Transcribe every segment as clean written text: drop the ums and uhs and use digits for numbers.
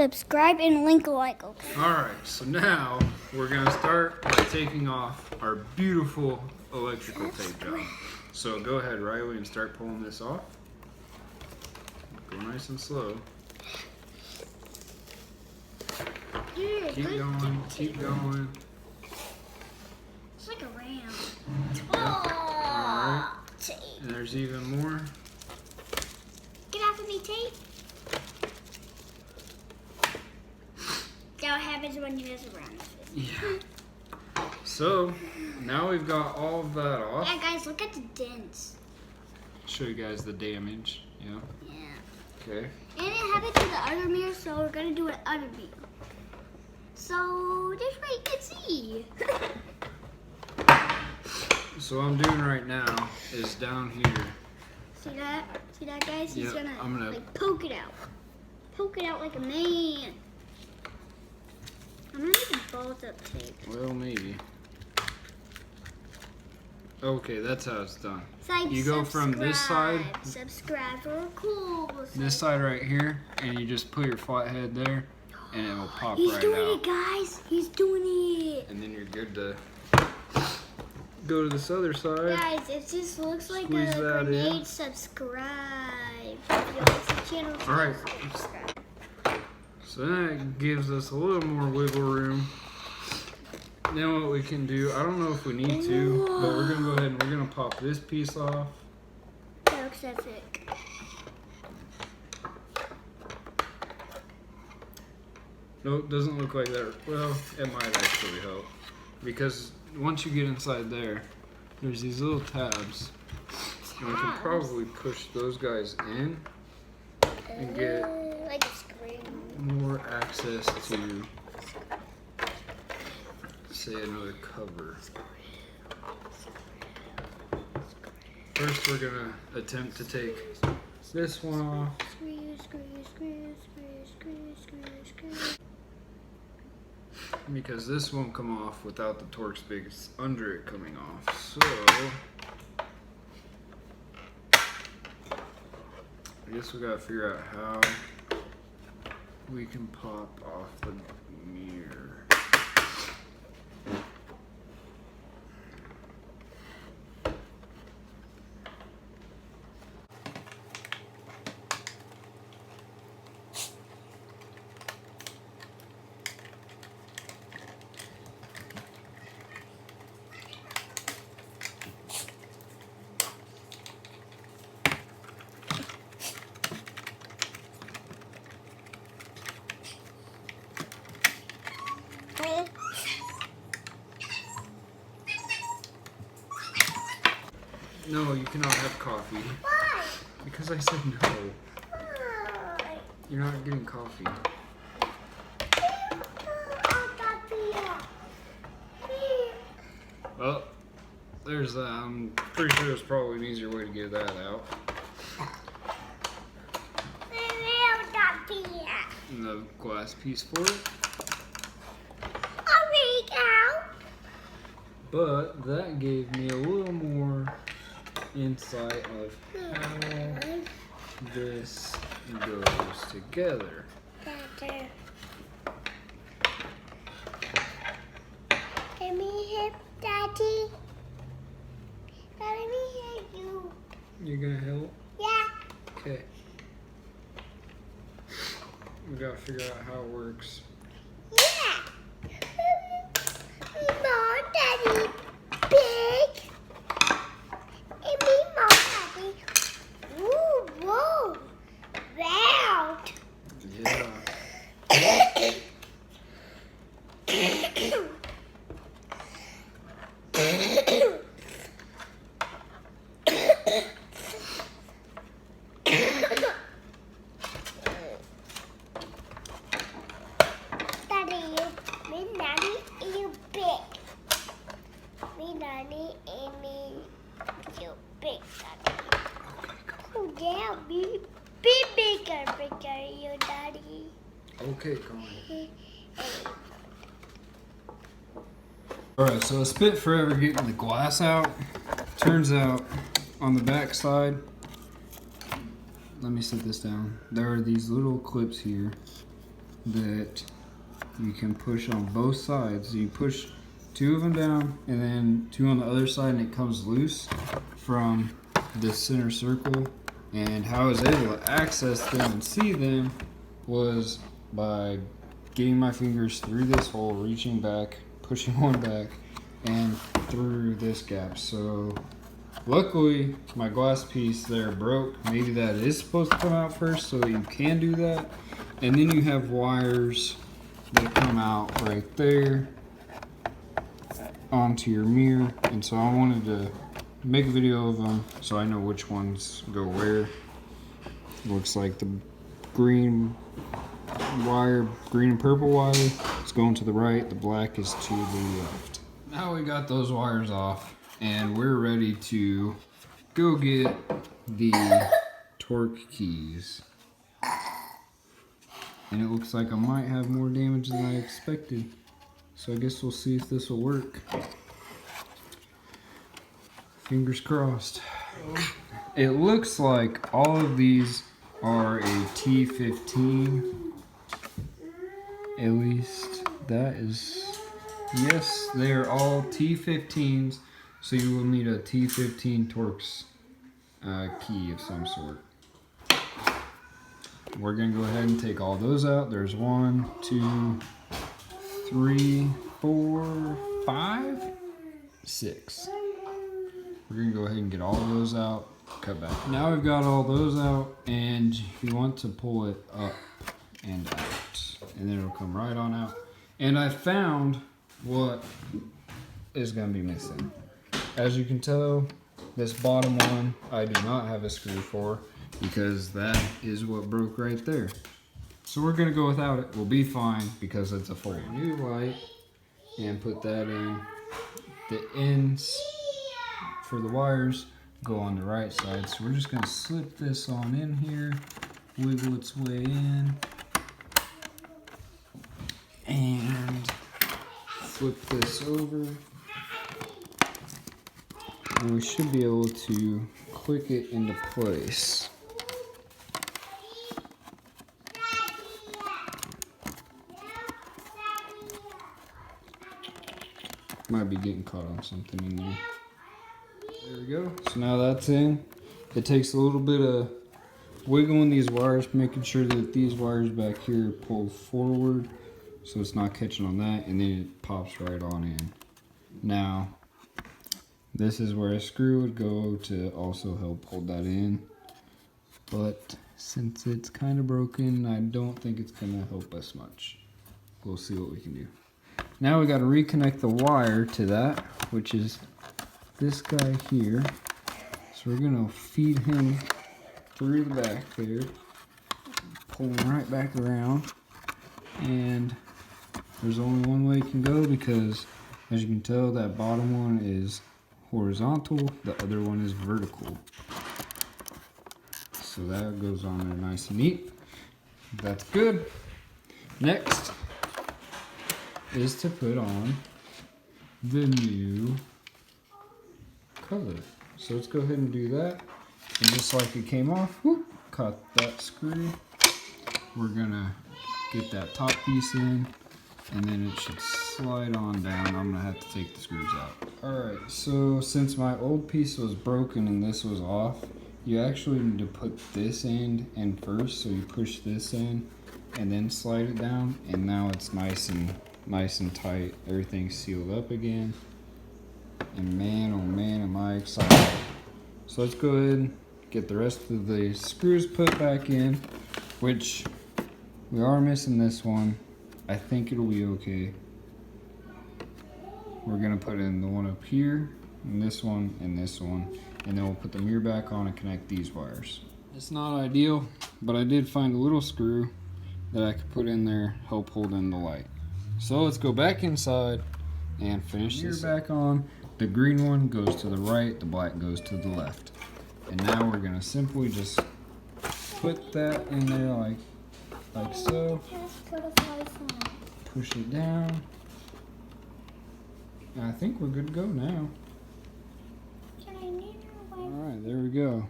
Subscribe and link like. Alright, so now we're going to start by taking off our beautiful electrical tape job. So go ahead, Riley, and start pulling this off. Go nice and slow. Keep going, keep going. It's like a ram. Alright, and there's even more. Get off of me, tape. That what happens when you mess around with it. Yeah. So, now we've got all of that off. Yeah, guys, look at the dents. Show you guys the damage. Yeah. Yeah. Okay. And it happened to the other mirror, so we're gonna do an other mirror. So this way you can see. So what I'm doing right now is down here. See that? See that, guys? He's Yep, gonna like poke it out. Poke it out like a man. I'm gonna make a bolt up tape. Well, maybe. Okay, that's how it's done. Like, you go from this side, subscribe for a cool. this side right here, and you just put your flathead there, and it will pop He's right doing out. it, guys. He's doing it. And then you're good to go to this other side. Guys, it just looks like Squeeze a that grenade. in. Subscribe. If you like the channel, All right. subscribe. So that gives us a little more wiggle room. Then what we can do, I don't know if we need to, but we're gonna go ahead and we're gonna pop this piece off. That looks so thick. Nope, doesn't look like that. Well, it might actually help. Because once you get inside there, there's these little tabs. And we can probably push those guys in and get like a screen. more access to, say, another cover. First, we're gonna attempt to take this one off. Because this won't come off without the Torx bits under it coming off. So, I guess we gotta figure out how we can pop off the mirror. No, you cannot have coffee. Why? Because I said no. Why? You're not getting coffee. Well, there's I'm pretty sure there's probably an easier way to get that out. And the glass piece for it. But that gave me a little more insight of how this goes together. Let me help, Daddy. Let me help you. You're gonna help? Yeah. Okay. We gotta figure out how it works. Yeah. More, Daddy. Big. And me more, Daddy. Ooh, whoa. Round. Yeah. Daddy, me, Daddy, and you big. Me, Daddy, and me, you big, Daddy. Oh, yeah, me, bigger, you, Daddy. Okay, Colin. Alright, so I spent forever getting the glass out. Turns out, on the back side, let me set this down. There are these little clips here that you can push on both sides. You push 2 of them down and then 2 on the other side, and it comes loose from this center circle. And how I was able to access them and see them was by getting my fingers through this hole, reaching back, pushing one back, and through this gap. So luckily my glass piece there broke. Maybe that is supposed to come out first so that you can do that. And then you have wires that come out right there onto your mirror. And so I wanted to make a video of them so I know which ones go where. Looks like the green wire, green and purple wire is going to the right, the black is to the left. Now we got those wires off and we're ready to go get the Torx keys. And it looks like I might have more damage than I expected. So I guess we'll see if this will work. Fingers crossed. It looks like all of these are a T15. At least that is, yes, they are all T15s. So you will need a T15 Torx key of some sort. We're gonna go ahead and take all those out. There's 1, 2, 3, 4, 5, 6. We're gonna go ahead and get all of those out, cut back. Now we've got all those out, and you want to pull it up and out, and then it'll come right on out. And I found what is gonna be missing. As you can tell, this bottom one I do not have a screw for, because that is what broke right there. So we're gonna go without it. We'll be fine because it's a full new light, and put that in. The ends for the wires go on the right side. So we're just gonna slip this on in here, wiggle its way in, and flip this over. And we should be able to click it into place. Might be getting caught on something in there. There we go. So now that's in. It takes a little bit of wiggling these wires, making sure that these wires back here pull forward so it's not catching on that, and then it pops right on in. Now, this is where a screw would go to also help hold that in. But since it's kind of broken, I don't think it's going to help us much. We'll see what we can do. Now we got to reconnect the wire to that, which is this guy here. So we're going to feed him through the back there, pull him right back around, and there's only one way it can go because, as you can tell, that bottom one is horizontal, the other one is vertical. So that goes on there nice and neat. That's good. Next is to put on the new cover. So let's go ahead and do that. And just like it came off, whoop, cut that screw. We're gonna get that top piece in, and then it should slide on down. I'm gonna have to take the screws out. Alright, so since my old piece was broken and this was off, you actually need to put this end in first. So you push this in and then slide it down, and now it's nice and tight. Everything's sealed up again. And man, oh man, am I excited. So let's go ahead and get the rest of the screws put back in, which we are missing this one. I think it'll be okay. We're gonna put in the one up here, and this one, and this one, and then we'll put the mirror back on and connect these wires. It's not ideal, but I did find a little screw that I could put in there, help hold in the light. So let's go back inside and finish this back on. The green one goes to the right, the black goes to the left. And now we're gonna simply just put that in there like so. Push it down. And I think we're good to go now. Alright, there we go.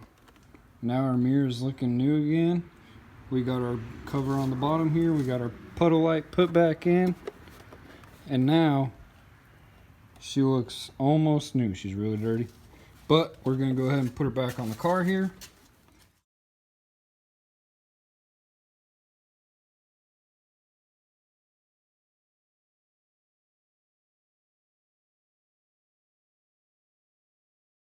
Now our mirror is looking new again. We got our cover on the bottom here. We got our puddle light put back in. And now she looks almost new. She's really dirty. But we're going to go ahead and put her back on the car here.